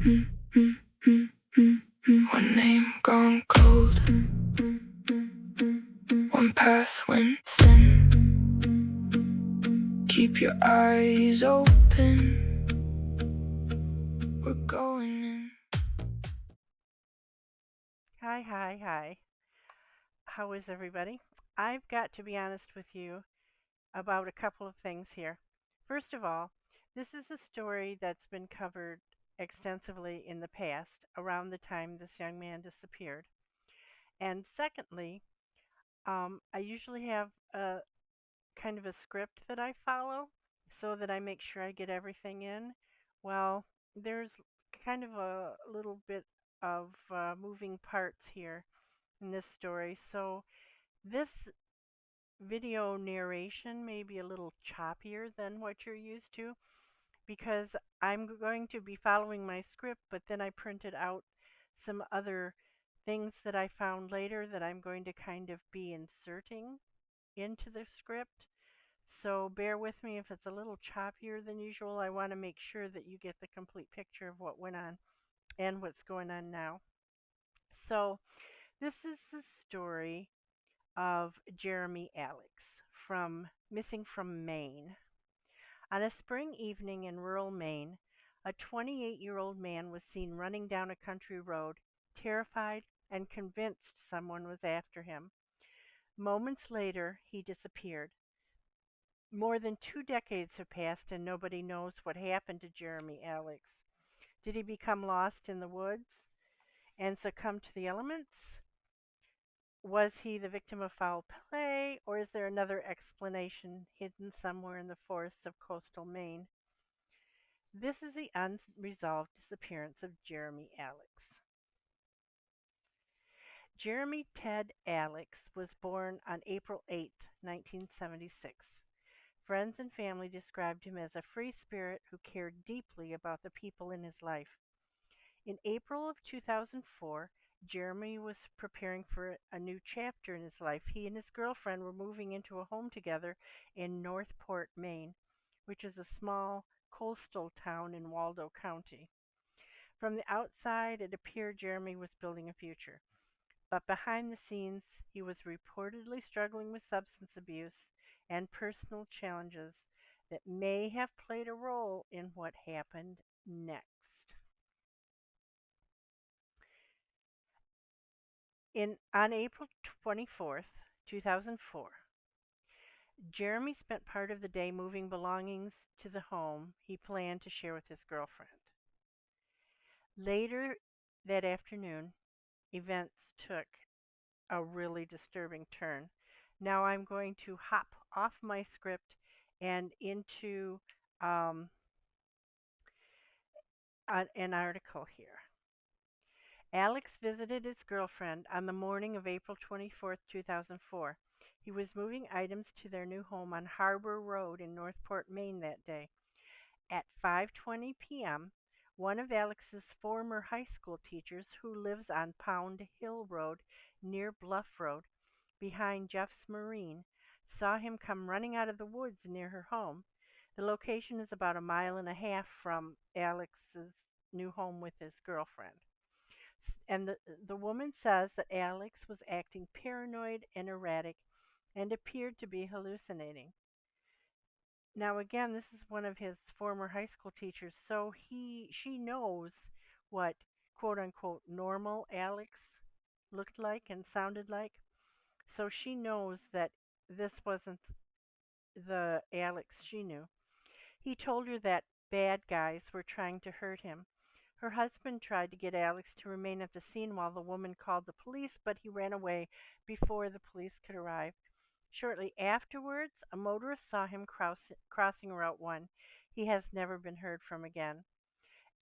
One name gone cold, one path went thin. Keep your eyes open, we're going in. Hi, hi, hi. How is everybody? I've got to be honest with you about a couple of things here. First of all, this is a story that's been covered extensively in the past around the time this young man disappeared. And secondly, I usually have a kind of a script that I follow so that I make sure I get everything in. Well, there's kind of a little bit of moving parts here in this story. So this video narration may be a little choppier than what you're used to because I'm going to be following my script, but then I printed out some other things that I found later that I'm going to kind of be inserting into the script. So bear with me if it's a little choppier than usual. I want to make sure that you get the complete picture of what went on and what's going on now. So this is the story of Jeremy Alex from Missing from Maine. On a spring evening in rural Maine, a 28-year-old man was seen running down a country road, terrified and convinced someone was after him. Moments later, he disappeared. More than 2 decades have passed and nobody knows what happened to Jeremy Alex. Did he become lost in the woods and succumb to the elements? Was he the victim of foul play, or is there another explanation hidden somewhere in the forests of coastal Maine? This is the unresolved disappearance of Jeremy Alex. Jeremy Ted Alex was born on April 8, 1976. Friends and family described him as a free spirit who cared deeply about the people in his life. In April of 2004, Jeremy was preparing for a new chapter in his life. He and his girlfriend were moving into a home together in Northport, Maine, which is a small coastal town in Waldo County. From the outside, it appeared Jeremy was building a future. But behind the scenes, he was reportedly struggling with substance abuse and personal challenges that may have played a role in what happened next. On April 24th, 2004, Jeremy spent part of the day moving belongings to the home he planned to share with his girlfriend. Later that afternoon, events took a really disturbing turn. Now I'm going to hop off my script and into um, an article here. Alex visited his girlfriend on the morning of April 24th, 2004. He was moving items to their new home on Harbor Road in Northport, Maine that day. At 5:20 p.m., one of Alex's former high school teachers who lives on Pound Hill Road near Bluff Road behind Jeff's Marine saw him come running out of the woods near her home. The location is about a mile and a half from Alex's new home with his girlfriend. And the woman says that Alex was acting paranoid and erratic and appeared to be hallucinating. Now again, this is one of his former high school teachers, so she knows what quote unquote normal Alex looked like and sounded like. So she knows that this wasn't the Alex she knew. He told her that bad guys were trying to hurt him. Her husband tried to get Alex to remain at the scene while the woman called the police, but he ran away before the police could arrive. Shortly afterwards, a motorist saw him crossing Route 1. He has never been heard from again.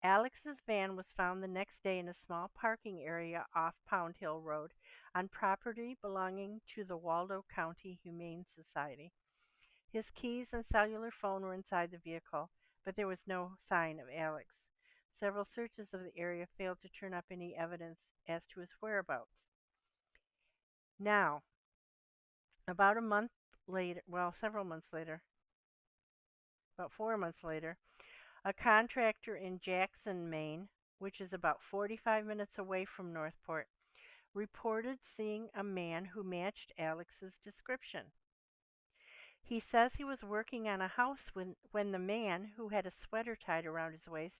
Alex's van was found the next day in a small parking area off Pound Hill Road on property belonging to the Waldo County Humane Society. His keys and cellular phone were inside the vehicle, but there was no sign of Alex. Several searches of the area failed to turn up any evidence as to his whereabouts. Now, about a month later, well, several months later, about 4 months later, a contractor in Jackson, Maine, which is about 45 minutes away from Northport, reported seeing a man who matched Alex's description. He says he was working on a house when the man, who had a sweater tied around his waist,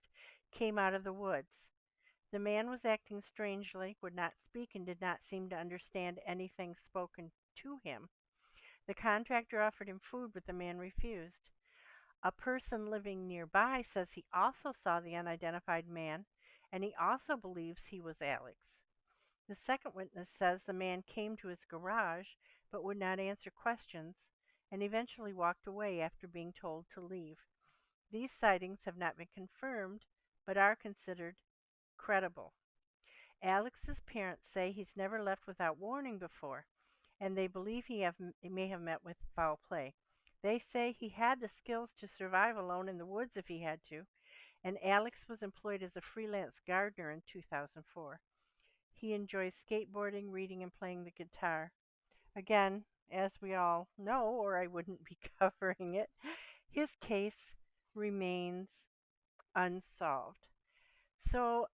came out of the woods. The man was acting strangely, would not speak, and did not seem to understand anything spoken to him. The contractor offered him food, but the man refused. A person living nearby says he also saw the unidentified man, and he also believes he was Alex. The second witness says the man came to his garage but would not answer questions and eventually walked away after being told to leave. These sightings have not been confirmed but are considered credible. Alex's parents say he's never left without warning before, and they believe he may have met with foul play. They say he had the skills to survive alone in the woods if he had to, and Alex was employed as a freelance gardener in 2004. He enjoys skateboarding, reading, and playing the guitar. Again, as we all know, or I wouldn't be covering it, his case remains unsolved. So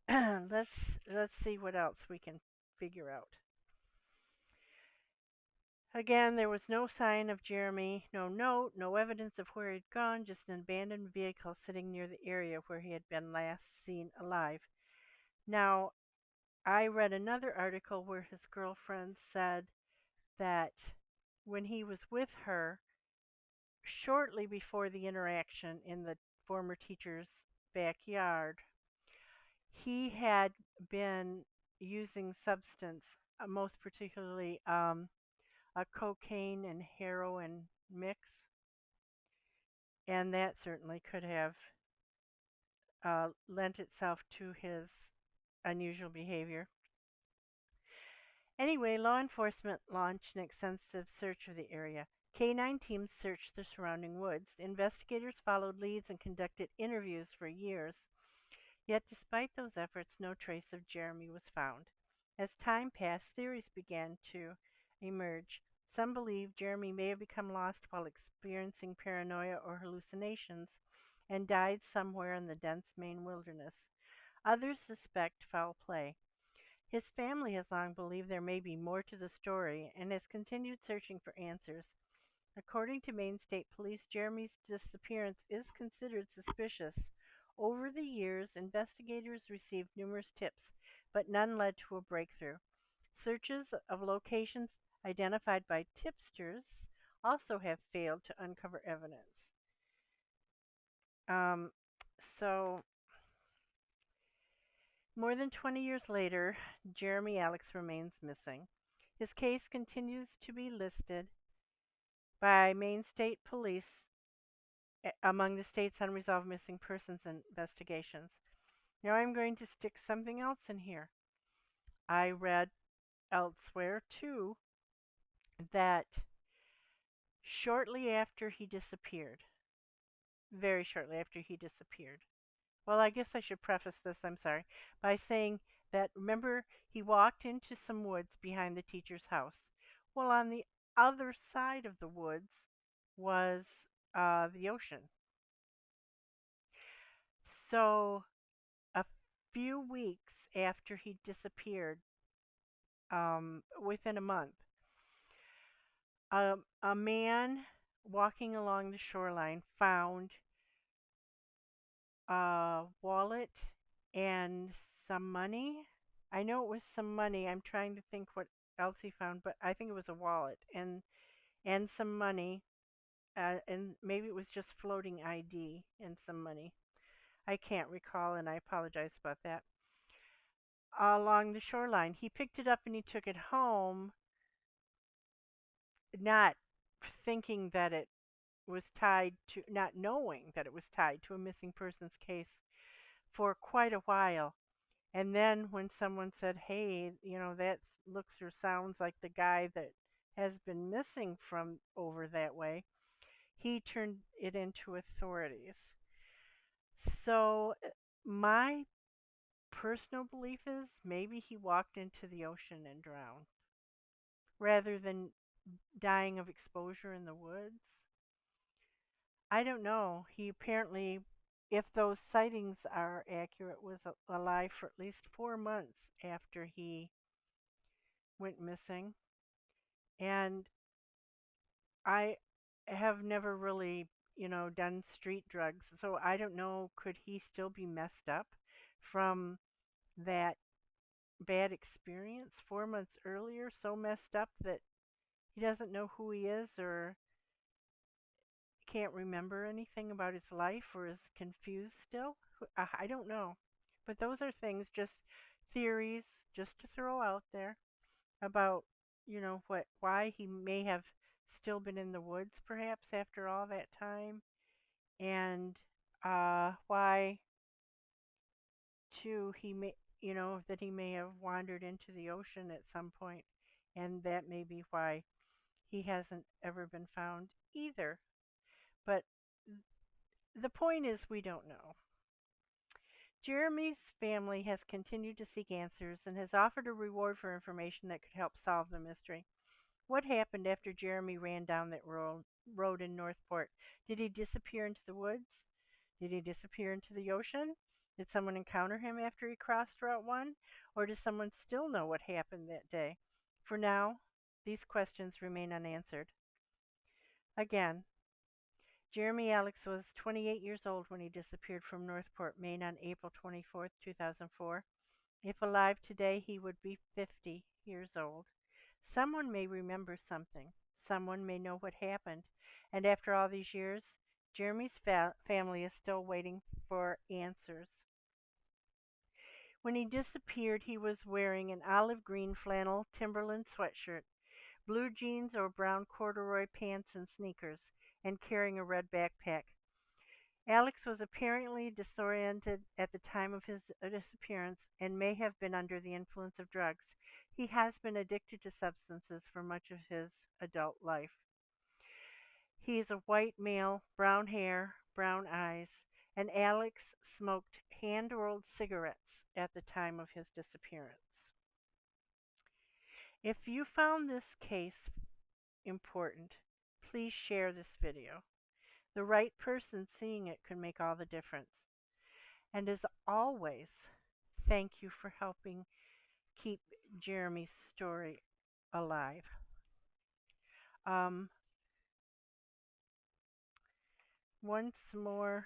let's see what else we can figure out. Again, there was no sign of Jeremy, no note, no evidence of where he'd gone, just an abandoned vehicle sitting near the area where he had been last seen alive. Now, I read another article where his girlfriend said that when he was with her, shortly before the interaction in the former teacher's backyard, he had been using substance, most particularly a cocaine and heroin mix, and that certainly could have lent itself to his unusual behavior. Anyway, law enforcement launched an extensive search of the area. Canine teams searched the surrounding woods. Investigators followed leads and conducted interviews for years. Yet, despite those efforts, no trace of Jeremy was found. As time passed, theories began to emerge. Some believe Jeremy may have become lost while experiencing paranoia or hallucinations and died somewhere in the dense Maine wilderness. Others suspect foul play. His family has long believed there may be more to the story and has continued searching for answers. According to Maine State Police, Jeremy's disappearance is considered suspicious. Over the years, investigators received numerous tips, but none led to a breakthrough. Searches of locations identified by tipsters also have failed to uncover evidence. Um, so, more than 20 years later, Jeremy Alex remains missing. His case continues to be listed by Maine State Police among the state's unresolved missing persons investigations. Now I'm going to stick something else in here. I read elsewhere too that shortly after he disappeared, very shortly after he disappeared, well, I guess I should preface this, I'm sorry, by saying that remember he walked into some woods behind the teacher's house. Well, on the other side of the woods was the ocean. So a few weeks after he disappeared, within a month, a man walking along the shoreline found a wallet and some money. I know it was some money. I'm trying to think what else he found, but I think it was a wallet and some money, and maybe it was just floating ID and some money. I can't recall, and I apologize about that. Along the shoreline, he picked it up and he took it home, not thinking that it was tied to, not knowing that it was tied to a missing persons case for quite a while. And then when someone said, "Hey, that looks or sounds like the guy that has been missing from over that way," he turned it into authorities. So my personal belief is maybe he walked into the ocean and drowned rather than dying of exposure in the woods. I don't know. He apparently if those sightings are accurate, was alive for at least 4 months after he went missing. And I have never really, done street drugs, so I don't know, could he still be messed up from that bad experience 4 months earlier, so messed up that he doesn't know who he is or can't remember anything about his life or is confused still? I don't know. But those are things, just theories, just to throw out there about, why he may have still been in the woods perhaps after all that time, and why too he may, that he may have wandered into the ocean at some point, and that may be why he hasn't ever been found either. But the point is, we don't know. Jeremy's family has continued to seek answers and has offered a reward for information that could help solve the mystery. What happened after Jeremy ran down that road in Northport? Did he disappear into the woods? Did he disappear into the ocean? Did someone encounter him after he crossed Route 1? Or does someone still know what happened that day? For now, these questions remain unanswered. Again, Jeremy Alex was 28 years old when he disappeared from Northport, Maine on April 24, 2004. If alive today, he would be 50 years old. Someone may remember something. Someone may know what happened. And after all these years, Jeremy's family is still waiting for answers. When he disappeared, he was wearing an olive green flannel Timberland sweatshirt, blue jeans or brown corduroy pants and sneakers, and carrying a red backpack. Alex was apparently disoriented at the time of his disappearance and may have been under the influence of drugs. He has been addicted to substances for much of his adult life. He is a white male, brown hair, brown eyes, and Alex smoked hand rolled cigarettes at the time of his disappearance. If you found this case important, please share this video. The right person seeing it could make all the difference. And as always, thank you for helping keep Jeremy's story alive. Once more,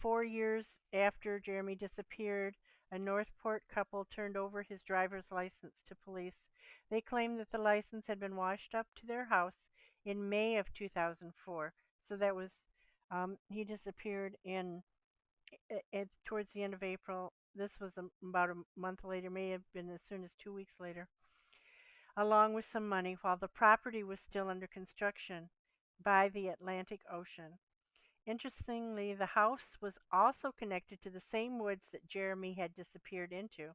4 years after Jeremy disappeared, a Northport couple turned over his driver's license to police. They claimed that the license had been washed up to their house in May of 2004. So that was, he disappeared towards the end of April. This was about a month later, may have been as soon as 2 weeks later, along with some money, while the property was still under construction by the Atlantic Ocean. Interestingly, the house was also connected to the same woods that Jeremy had disappeared into.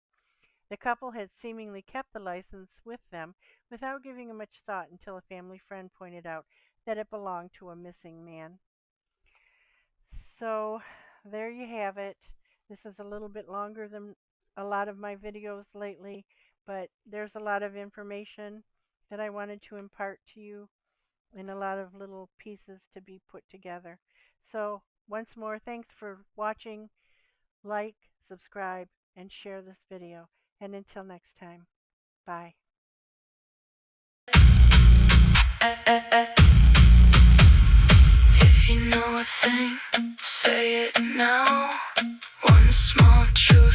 The couple had seemingly kept the license with them without giving it much thought until a family friend pointed out that it belonged to a missing man. So, there you have it. This is a little bit longer than a lot of my videos lately, but there's a lot of information that I wanted to impart to you and a lot of little pieces to be put together. So, once more, thanks for watching. Like, subscribe, and share this video. And until next time, bye. If you know a thing, say it now. One small truth.